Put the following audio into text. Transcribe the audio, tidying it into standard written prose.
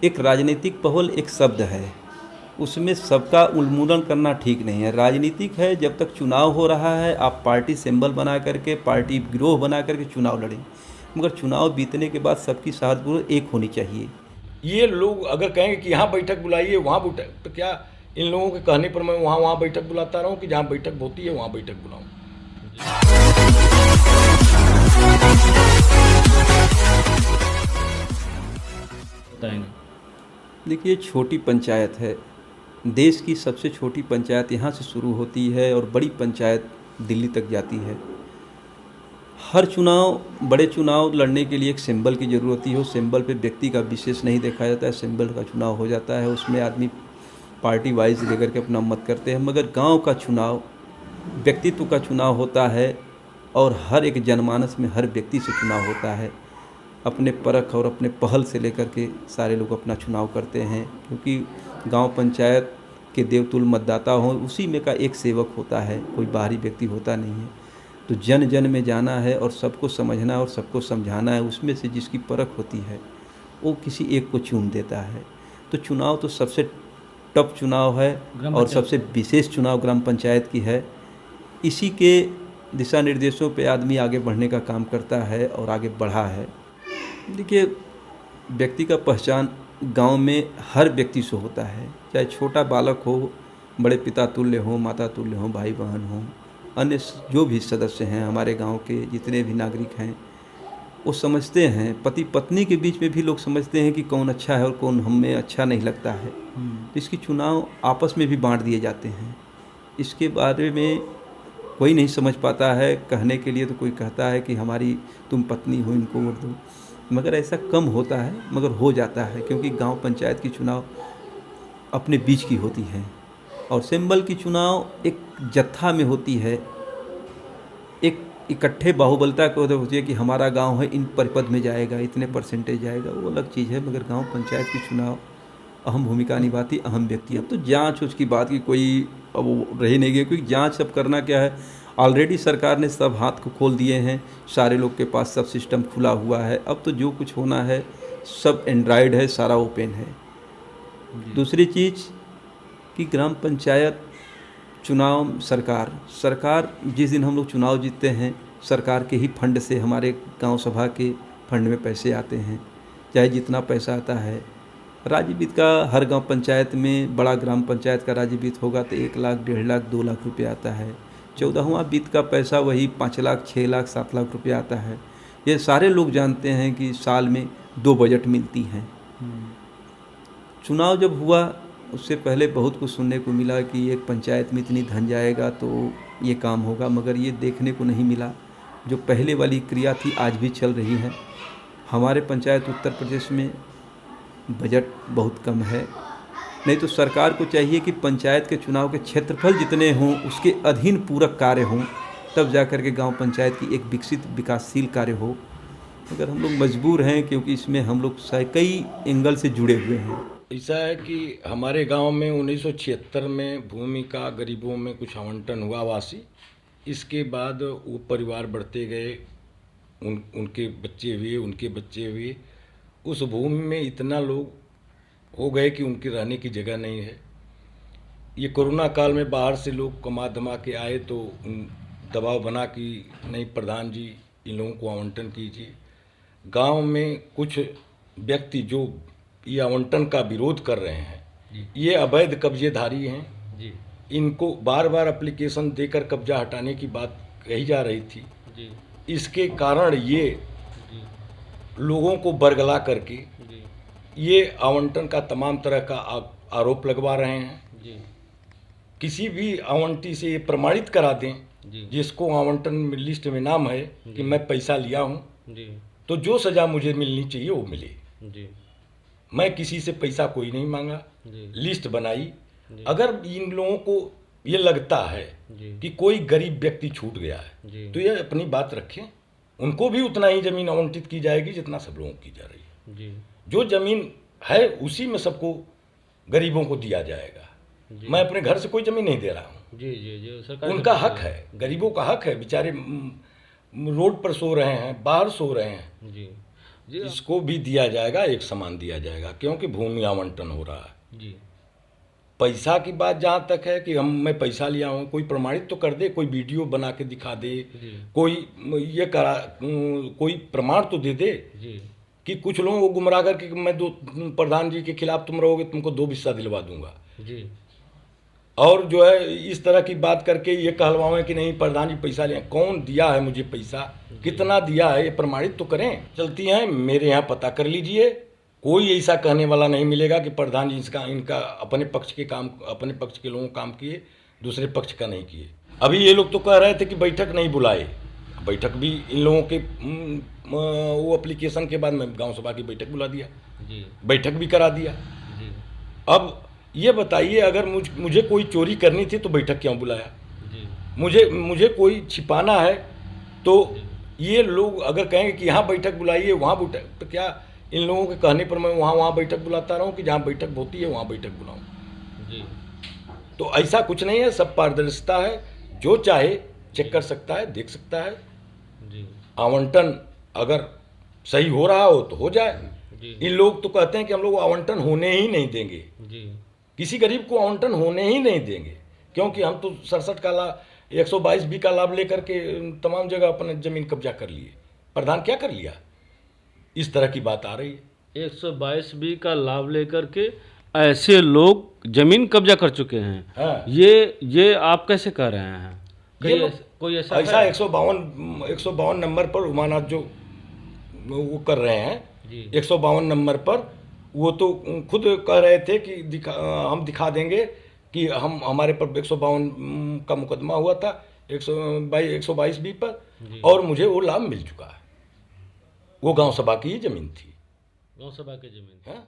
एक राजनीतिक पहल एक शब्द है, उसमें सबका उन्मूलन करना ठीक नहीं है। राजनीतिक है, जब तक चुनाव हो रहा है आप पार्टी सिंबल बना करके, पार्टी गिरोह बना करके चुनाव लड़ें, मगर चुनाव बीतने के बाद सबकी सहारपूर्वक एक होनी चाहिए। ये लोग अगर कहेंगे कि यहाँ बैठक बुलाइए वहाँ बैठक, तो क्या इन लोगों के कहने पर मैं वहाँ बैठक बुलाता रहूँ कि जहाँ बैठक होती है वहाँ बैठक बुलाऊँ? देखिए, छोटी पंचायत है, देश की सबसे छोटी पंचायत यहाँ से शुरू होती है और बड़ी पंचायत दिल्ली तक जाती है। हर चुनाव, बड़े चुनाव लड़ने के लिए एक सिंबल की ज़रूरत होती है। उस सिंबल पे व्यक्ति का विशेष नहीं देखा जाता है, सिंबल का चुनाव हो जाता है, उसमें आदमी पार्टी वाइज लेकर के अपना मत करते हैं। मगर गांव का चुनाव व्यक्तित्व का चुनाव होता है और हर एक जनमानस में हर व्यक्ति से चुनाव होता है। अपने परख और अपने पहल से लेकर के सारे लोग अपना चुनाव करते हैं, क्योंकि गांव पंचायत के देवतुल्य मतदाता हों, उसी में का एक सेवक होता है, कोई बाहरी व्यक्ति होता नहीं है। तो जन जन में जाना है और सबको समझना और सबको समझाना है। उसमें से जिसकी परख होती है वो किसी एक को चुन देता है। तो चुनाव तो सबसे टफ चुनाव है और सबसे विशेष चुनाव ग्राम पंचायत की है। इसी के दिशा निर्देशों पे आदमी आगे बढ़ने का काम करता है और आगे बढ़ा है। देखिए, व्यक्ति का पहचान गांव में हर व्यक्ति से होता है, चाहे छोटा बालक हो, बड़े पिता तुल्य हो, माता तुल्य हो, भाई बहन हो, अन्य जो भी सदस्य हैं हमारे गांव के, जितने भी नागरिक हैं, वो समझते हैं। पति पत्नी के बीच में भी लोग समझते हैं कि कौन अच्छा है और कौन हमें अच्छा नहीं लगता है। इसकी चुनाव आपस में भी बांट दिए जाते हैं। इसके बारे में कोई नहीं समझ पाता है। कहने के लिए तो कोई कहता है कि हमारी तुम पत्नी हो, इनको वोट दो, मगर ऐसा कम होता है, मगर हो जाता है, क्योंकि गांव पंचायत की चुनाव अपने बीच की होती है और सिंबल की चुनाव एक जत्था में होती है, एक इकट्ठे बाहुबलता को होती है कि हमारा गांव है, इन परिपद में जाएगा, इतने परसेंटेज जाएगा, वो अलग चीज़ है। मगर गांव पंचायत की चुनाव अहम भूमिका निभाती अहम व्यक्ति। अब तो जांच उसकी बात की कोई अब वो रह नहीं गई, क्योंकि जांच अब करना क्या है, ऑलरेडी सरकार ने सब हाथ को खोल दिए हैं, सारे लोग के पास सब सिस्टम खुला हुआ है। अब तो जो कुछ होना है सब एंड्रॉयड है, सारा ओपन है। दूसरी चीज़ कि ग्राम पंचायत चुनाव सरकार जिस दिन हम लोग चुनाव जीतते हैं, सरकार के ही फंड से, हमारे गांव सभा के फंड में पैसे आते हैं, चाहे जितना पैसा आता है। राज्य वित्त का हर गांव पंचायत में, बड़ा ग्राम पंचायत का राज्य वित्त होगा तो 1 लाख, 1.5 लाख, 2 लाख रुपये आता है। 14वां वित्त का पैसा वही 5 लाख, 6 लाख, 7 लाख रुपये आता है। ये सारे लोग जानते हैं कि साल में 2 बजट मिलती हैं। चुनाव जब हुआ उससे पहले बहुत कुछ सुनने को मिला कि एक पंचायत में इतनी धन जाएगा तो ये काम होगा, मगर ये देखने को नहीं मिला। जो पहले वाली क्रिया थी आज भी चल रही है। हमारे पंचायत उत्तर प्रदेश में बजट बहुत कम है। नहीं तो सरकार को चाहिए कि पंचायत के चुनाव के क्षेत्रफल जितने हों उसके अधीन पूरक कार्य हों, तब जा कर के गाँव पंचायत की एक विकसित विकासशील कार्य हो। मगर हम लोग मजबूर हैं, क्योंकि इसमें हम लोग कई एंगल से जुड़े हुए हैं। ऐसा है कि हमारे गांव में 1976 में भूमि का गरीबों में कुछ आवंटन हुआ आवासी। इसके बाद वो परिवार बढ़ते गए, उनके बच्चे हुए। उस भूमि में इतना लोग हो गए कि उनके रहने की जगह नहीं है। ये कोरोना काल में बाहर से लोग कमा धमा के आए तो दबाव बना कि नहीं प्रधान जी इन लोगों को आवंटन कीजिए। गांव में कुछ व्यक्ति जो ये आवंटन का विरोध कर रहे हैं, ये अवैध कब्जेधारी हैं जी। इनको बार बार एप्लीकेशन देकर कब्जा हटाने की बात कही जा रही थी जी। इसके कारण ये लोगों को बरगला करके ये आवंटन का तमाम तरह का आरोप लगवा रहे हैं जी। किसी भी आवंटी से ये प्रमाणित करा दें जी। जिसको आवंटन लिस्ट में नाम है कि मैं पैसा लिया हूँ जी, तो जो सज़ा मुझे मिलनी चाहिए वो मिले जी। मैं किसी से पैसा कोई नहीं मांगा, लिस्ट बनाई। अगर इन लोगों को ये लगता है कि कोई गरीब व्यक्ति छूट गया है तो ये अपनी बात रखें, उनको भी उतना ही जमीन आवंटित की जाएगी जितना सब लोगों की जा रही है। जो जमीन है उसी में सबको गरीबों को दिया जाएगा। मैं अपने घर से कोई जमीन नहीं दे रहा हूँ जी, सरकार उनका हक है, गरीबों का हक है। बेचारे रोड पर सो रहे हैं, बाहर सो रहे हैं जी। जी इसको भी दिया जाएगा, एक समान दिया जाएगा, क्योंकि भूमि आवंटन हो रहा है। जी पैसा की बात जहाँ तक है कि मैं पैसा लिया हूँ, कोई प्रमाणित तो कर दे, कोई वीडियो बना के दिखा दे, जी कोई ये करा, कोई प्रमाण तो दे दे जी कि कुछ लोगों को गुमराह करके कि मैं प्रधान जी के खिलाफ तुम रहोगे, तुमको 2 बिस्सा दिलवा दूंगा, जी और जो है इस तरह की बात करके ये कहलवाएं कि नहीं प्रधान जी पैसा लिया। कौन दिया है मुझे पैसा, कितना दिया है, ये प्रमाणित तो करें। चलती हैं, मेरे यहाँ पता कर लीजिए, कोई ऐसा कहने वाला नहीं मिलेगा कि प्रधान जी इनका अपने पक्ष के काम, अपने पक्ष के लोगों काम किए, दूसरे पक्ष का नहीं किए। अभी ये लोग तो कह रहे थे कि बैठक नहीं बुलाए, बैठक भी इन लोगों के वो एप्लीकेशन के बाद मैं गांव सभा की बैठक बुला दिया, जी बैठक भी करा दिया। जी अब ये बताइए, अगर मुझे कोई चोरी करनी थी तो बैठक क्यों बुलाया? जी मुझे कोई छिपाना है तो ये लोग अगर कहेंगे कि यहाँ बैठक बुलाइए, वहाँ बैठक, तो क्या इन लोगों के कहने पर मैं वहाँ बैठक बुलाता रहूँ कि जहाँ बैठक होती है वहाँ बैठक बुलाऊँ? जी तो ऐसा कुछ नहीं है, सब पारदर्शिता है, जो चाहे चेक कर सकता है, देख सकता है। जी आवंटन अगर सही हो रहा हो तो हो जाए। जी इन लोग तो कहते हैं कि हम लोग आवंटन होने ही नहीं देंगे, जी किसी गरीब को आवंटन होने ही नहीं देंगे, क्योंकि हम तो 67 का लाभ, 122B का लाभ लेकर के तमाम जगह अपने जमीन कब्जा कर लिए। प्रधान क्या कर लिया? इस तरह की बात आ रही है। 122B का लाभ लेकर के ऐसे लोग जमीन कब्जा कर चुके हैं। हाँ। ये आप कैसे कह रहे हैं? ये लोग कोई ऐसा ऐसा है? 152 नंबर पर उमानाथ जो वो कर रहे हैं, जी 152 नंबर पर वो तो खुद कह रहे थे कि हम दिखा देंगे कि हमारे पर 152 का मुकदमा हुआ था 122B पर, और मुझे वो लाभ मिल चुका है। वो गांव सभा की ही जमीन थी। गांव सभा की जमीन। हाँ?